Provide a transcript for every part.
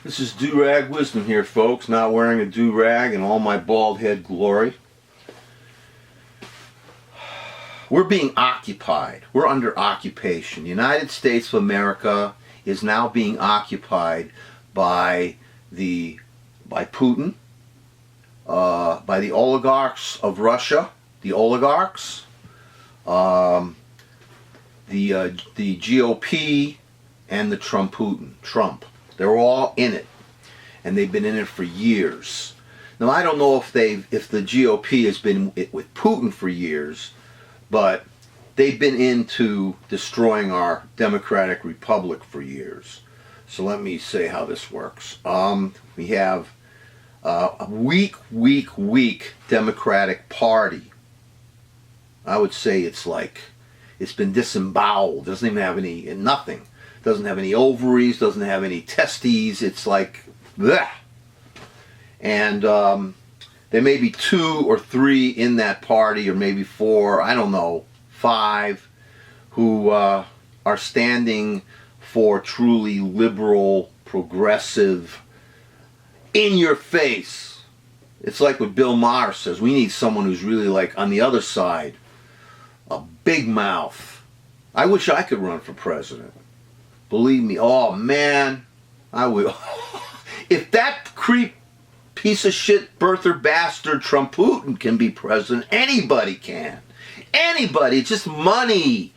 This is Do-Rag Wisdom here, folks. Not wearing a do-rag in all my bald head glory. We're being occupied. We're under occupation. The United States of America is now being occupied by Putin, by the oligarchs of Russia, the oligarchs, the GOP, and the Trump. They're all in it, and they've been in it for years. Now, I don't know if the GOP has been with Putin for years, but they've been into destroying our democratic republic for years. So let me say how this works. We have a weak Democratic Party. I would say it's been disemboweled. Doesn't even have nothing. Doesn't have any ovaries, doesn't have any testes. It's like, bleh. And there may be 2 or 3 in that party, or maybe 4, I don't know, 5, who are standing for truly liberal, progressive, in your face. It's like what Bill Maher says. We need someone who's really like on the other side. A big mouth. I wish I could run for president. Believe me, oh man, I would. If that creep, piece of shit, birther bastard Trump Putin can be president, anybody can. Anybody, it's just money.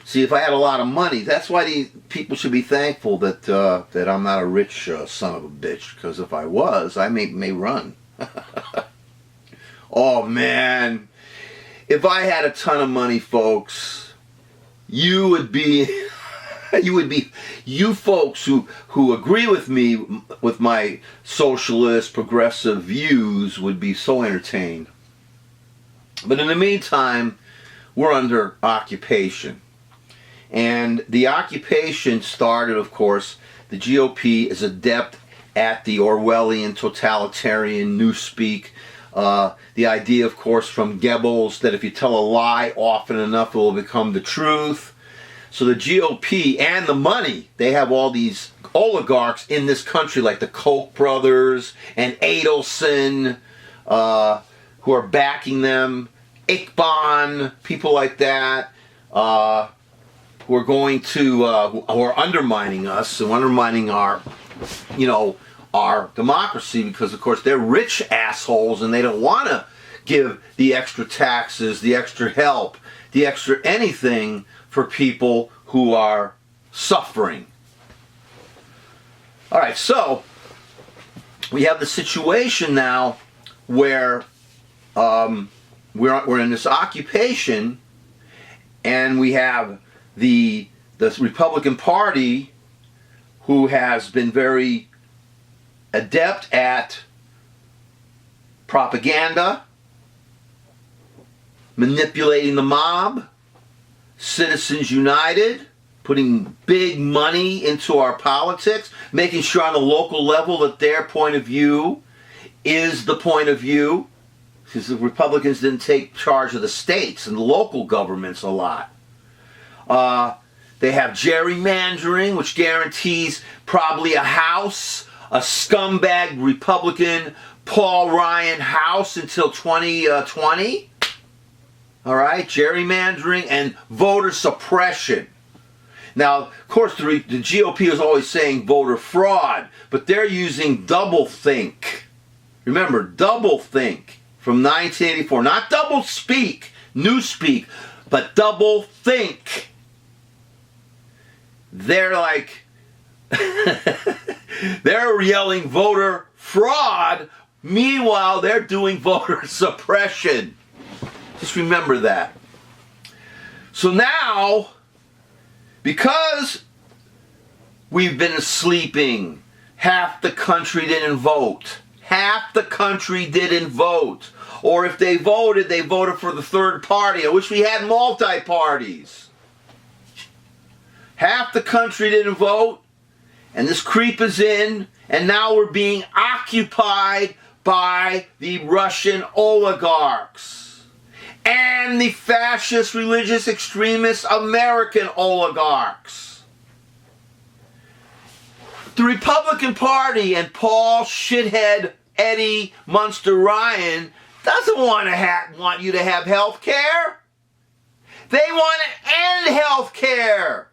See, if I had a lot of money, that's why these people should be thankful that I'm not a rich son of a bitch, because if I was, I may run. Oh man, if I had a ton of money, folks, you folks who agree with me with my socialist progressive views would be so entertained. But in the meantime, we're under occupation. And the occupation started, of course, the GOP is adept at the Orwellian totalitarian newspeak. The idea, of course, from Goebbels that if you tell a lie often enough, it will become the truth. So the GOP and the money, they have all these oligarchs in this country, like the Koch brothers and Adelson, who are backing them, Iqbal, people like that, who are going to, who are undermining us and undermining our democracy, because of course they're rich assholes and they don't want to give the extra taxes, the extra help, the extra anything for people who are suffering. All right, so we have the situation now where we're in this occupation, and we have the Republican Party, who has been very adept at propaganda, manipulating the mob, Citizens United, putting big money into our politics, making sure on the local level that their point of view is the point of view, because the Republicans didn't take charge of the states and the local governments a lot. They have gerrymandering, which guarantees probably a House, a scumbag Republican Paul Ryan House until 2020. All right, gerrymandering and voter suppression. Now, of course, the GOP is always saying voter fraud, but they're using doublethink. Remember, doublethink from 1984. Not double speak, newspeak, but doublethink. They're like, they're yelling voter fraud. Meanwhile, they're doing voter suppression. Just remember that. So now, because we've been sleeping, half the country didn't vote. Half the country didn't vote. Or if they voted for the third party. I wish we had multi-parties. Half the country didn't vote, and this creep is in, and now we're being occupied by the Russian oligarchs and the fascist, religious, extremist American oligarchs. The Republican Party and Paul shithead Eddie Munster Ryan doesn't want you to have health care. They want to end health care.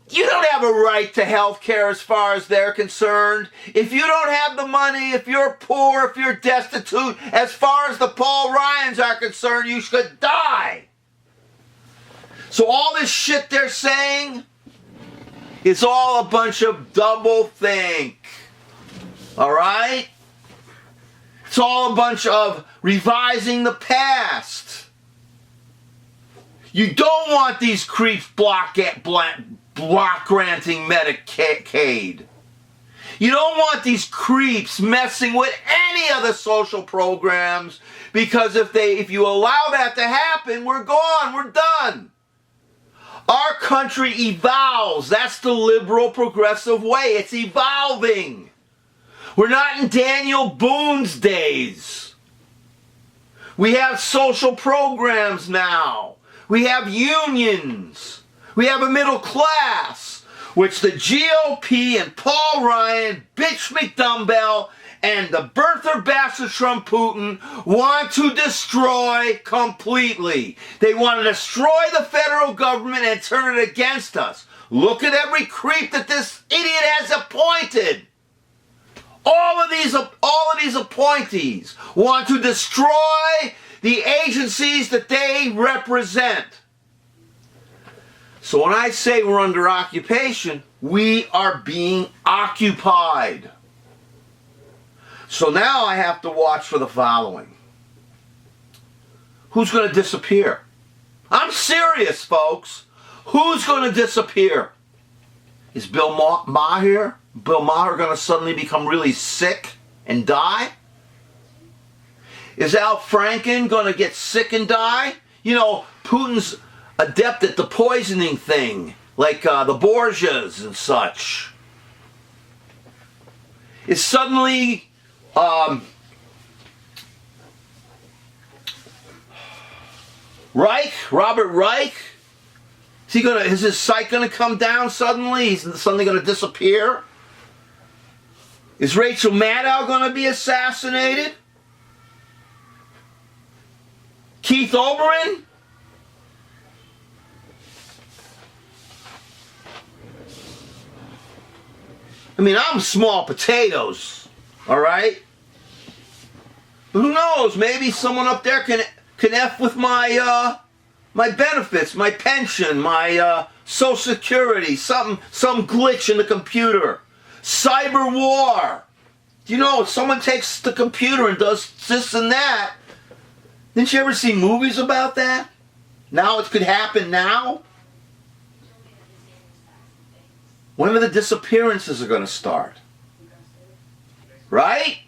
You don't have a right to health care as far as they're concerned. If you don't have the money, if you're poor, if you're destitute, as far as the Paul Ryans are concerned, you should die. So all this shit they're saying is all a bunch of doublethink. All right? It's all a bunch of revising the past. You don't want these creeps block granting Medicaid. You don't want these creeps messing with any of the social programs, because if you allow that to happen, we're gone, we're done. Our country evolves. That's the liberal progressive way. It's evolving. We're not in Daniel Boone's days. We have social programs now. We have unions. We have a middle class, which the GOP and Paul Ryan, Bitch McDumbbell, and the birther bastards from Putin want to destroy completely. They want to destroy the federal government and turn it against us. Look at every creep that this idiot has appointed. All of these appointees want to destroy the agencies that they represent. So when I say we're under occupation, we are being occupied. So now I have to watch for the following. Who's going to disappear? I'm serious, folks. Who's going to disappear? Is Bill Maher going to suddenly become really sick and die? Is Al Franken going to get sick and die? You know, Putin's adept at the poisoning thing, like the Borgias and such. Is suddenly Robert Reich, is his sight going to come down suddenly? He's suddenly going to disappear? Is Rachel Maddow going to be assassinated? Keith Olbermann? I mean, I'm small potatoes, all right? But who knows? Maybe someone up there can F with my my benefits, my pension, my Social Security, some glitch in the computer. Cyber war. You know, if someone takes the computer and does this and that, didn't you ever see movies about that? Now it could happen now? When are the disappearances going to start? Right?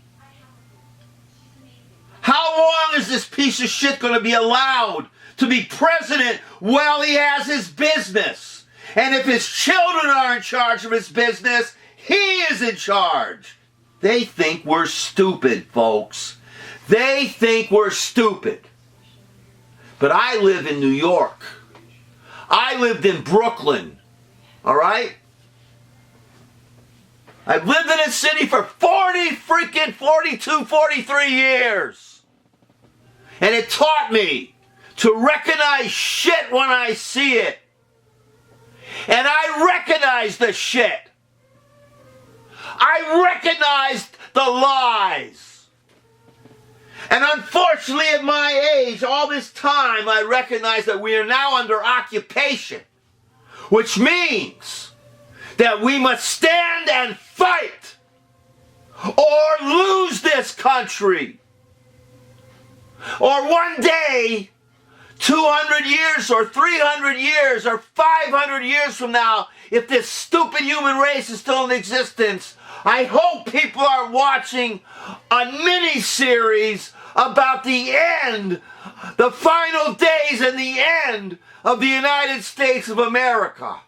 How long is this piece of shit going to be allowed to be president while he has his business? And if his children are in charge of his business, he is in charge. They think we're stupid, folks. They think we're stupid. But I live in New York. I lived in Brooklyn. All right? I've lived in this city for 43 years. And it taught me to recognize shit when I see it. And I recognize the shit. I recognized the lies. And unfortunately at my age, all this time, I recognize that we are now under occupation. Which means that we must stand and fight or lose this country. Or one day, 200 years or 300 years or 500 years from now, if this stupid human race is still in existence, I hope people are watching a mini-series about the end, the final days and the end of the United States of America.